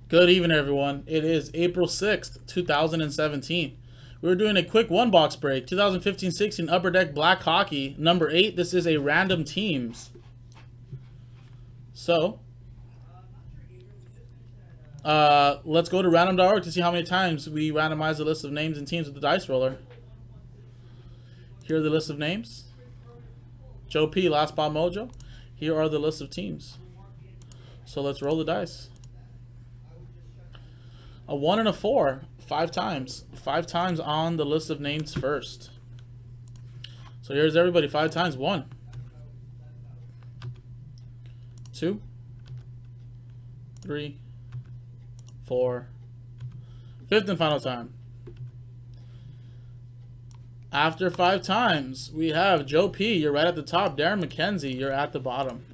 Good evening, everyone. It is April 6th, 2017. We're doing a quick one-box break. 2015-16 Upper Deck Black Hockey, number 8. This is a random teams. So, let's go to random.org to see how many times we randomize the list of names and teams with the dice roller. Here are the list of names. Joe P, Last Spot Mojo. Here are the list of teams. So let's roll the dice. A 1 and a 4, 5 times. 5 times on the list of names first. So here's everybody, 5 times. 1, 2, 3, 4, 5th and final time. After 5 times, we have Joe P, you're right at the top. Darren McKenzie, you're at the bottom.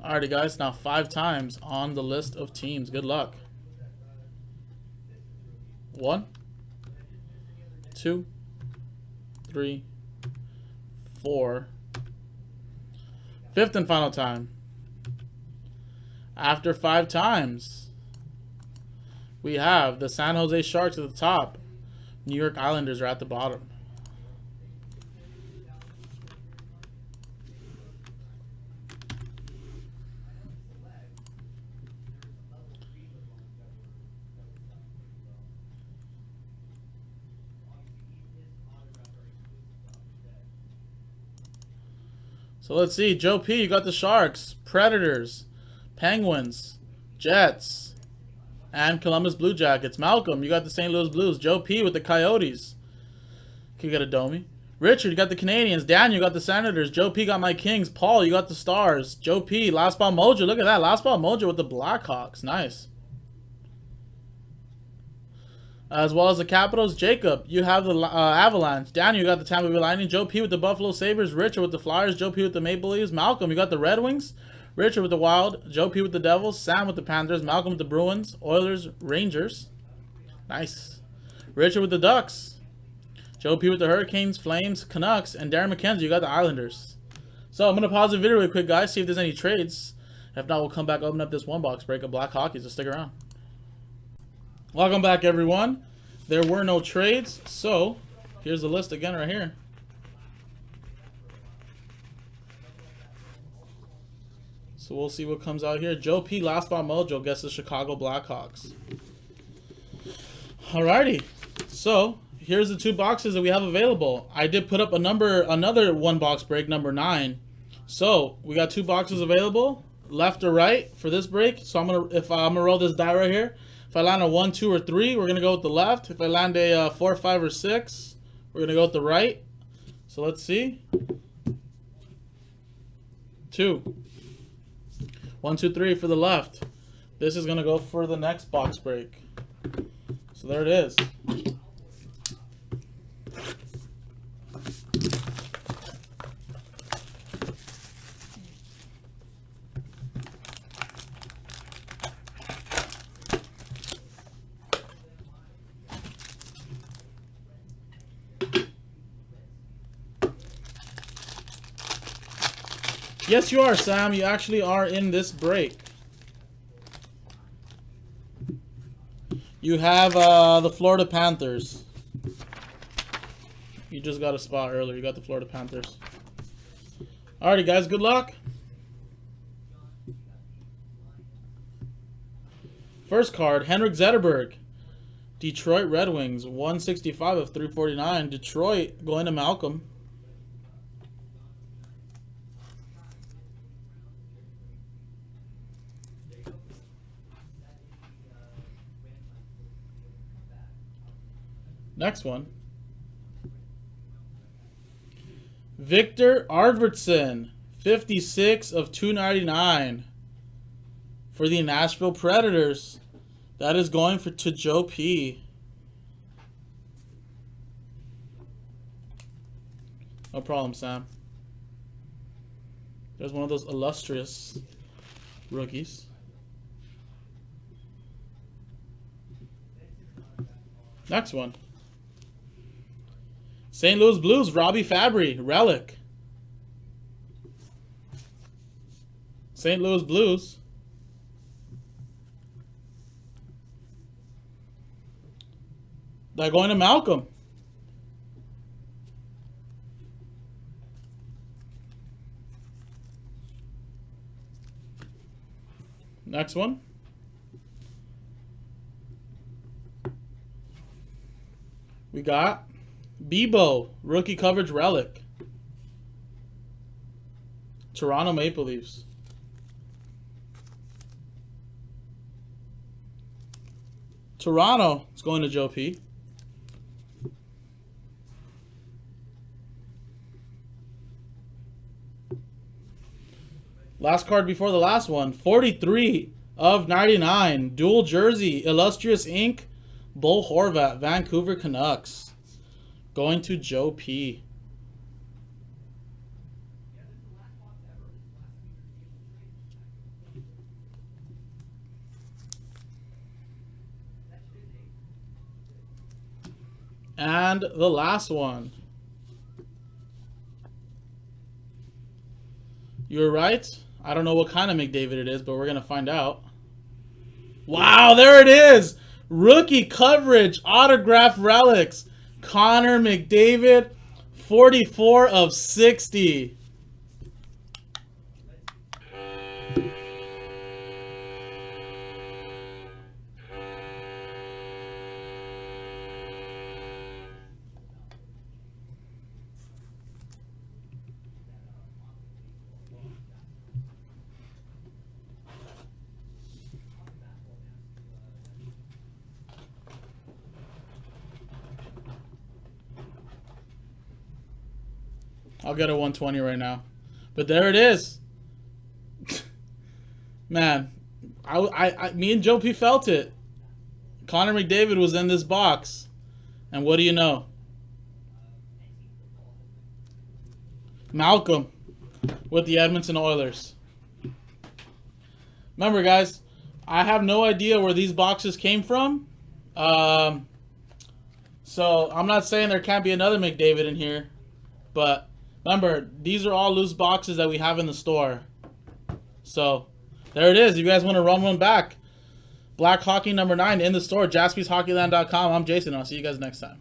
Alrighty, guys, now 5 times on the list of teams. Good luck. 1, 2, 3, 4. 5th and final time. After 5 times, we have the San Jose Sharks at the top. New York Islanders are at the bottom. So let's see. Joe P, you got the Sharks, Predators, Penguins, Jets, and Columbus Blue Jackets. Malcolm, you got the St. Louis Blues. Joe P with the Coyotes. Can you get a Domi? Richard, you got the Canadians. Dan, you got the Senators. Joe P got my Kings. Paul, you got the Stars. Joe P, Last Spot Mojo. Look at that. Last Spot Mojo with the Blackhawks. Nice. As well as the Capitals. Jacob, you have the Avalanche. Dan, you got the Tampa Bay Lightning. Joe P with the Buffalo Sabres. Richard with the Flyers. Joe P with the Maple Leafs. Malcolm, you got the Red Wings. Richard with the Wild. Joe P with the Devils. Sam with the Panthers. Malcolm with the Bruins. Oilers. Rangers. Nice. Richard with the Ducks. Joe P with the Hurricanes. Flames. Canucks. And Darren McKenzie, you got the Islanders. So I'm going to pause the video really quick, guys. See if there's any trades. If not, we'll come back, open up this one box break of Black Hockey. So stick around. Welcome back, everyone. There were no trades, so here's the list again right here. So we'll see what comes out here. Joe P, Last Spot Mojo gets the Chicago Blackhawks. Alrighty, so here's the 2 boxes that we have available. I did put up another one box break, number 9. So we got 2 boxes available, left or right for this break. So I'm gonna roll this die right here. If I land a 1, 2, or 3, we're going to go with the left. If I land a 4, 5, or 6, we're going to go with the right. So let's see. 2. 1, 2, 3 for the left. This is going to go for the next box break. So there it is. Yes, you are, Sam. You actually are in this break. You have the Florida Panthers. You just got a spot earlier. You got the Florida Panthers. Alrighty, guys. Good luck. First card, Henrik Zetterberg. Detroit Red Wings. 165 of 349. Detroit going to Malcolm. Next one. Victor Arvidsson, 56 of 299 for the Nashville Predators. That is going to Joe P. No problem, Sam. There's one of those illustrious rookies. Next one. St. Louis Blues, Robbie Fabry, relic. St. Louis Blues. They're going to Malcolm. Next one. We got Bebo, rookie coverage relic. Toronto Maple Leafs. Toronto, it's going to Joe P. Last card before the last one. 43 of 99. Dual jersey. Illustrious ink. Bo Horvat. Vancouver Canucks. Going to Joe P. And the last one. You're right. I don't know what kind of McDavid it is, but we're going to find out. Wow, there it is. Rookie coverage, autograph relics. Connor McDavid, 44 of 60. I'll get a 120 right now. But there it is. Man, me and Joe P felt it. Connor McDavid was in this box. And what do you know? Malcolm with the Edmonton Oilers. Remember, guys, I have no idea where these boxes came from. So I'm not saying there can't be another McDavid in here. But remember, these are all loose boxes that we have in the store. So, there it is. If you guys want to run one back, Black Hockey number 9 in the store, JaspysHockeyLand.com. I'm Jason. I'll see you guys next time.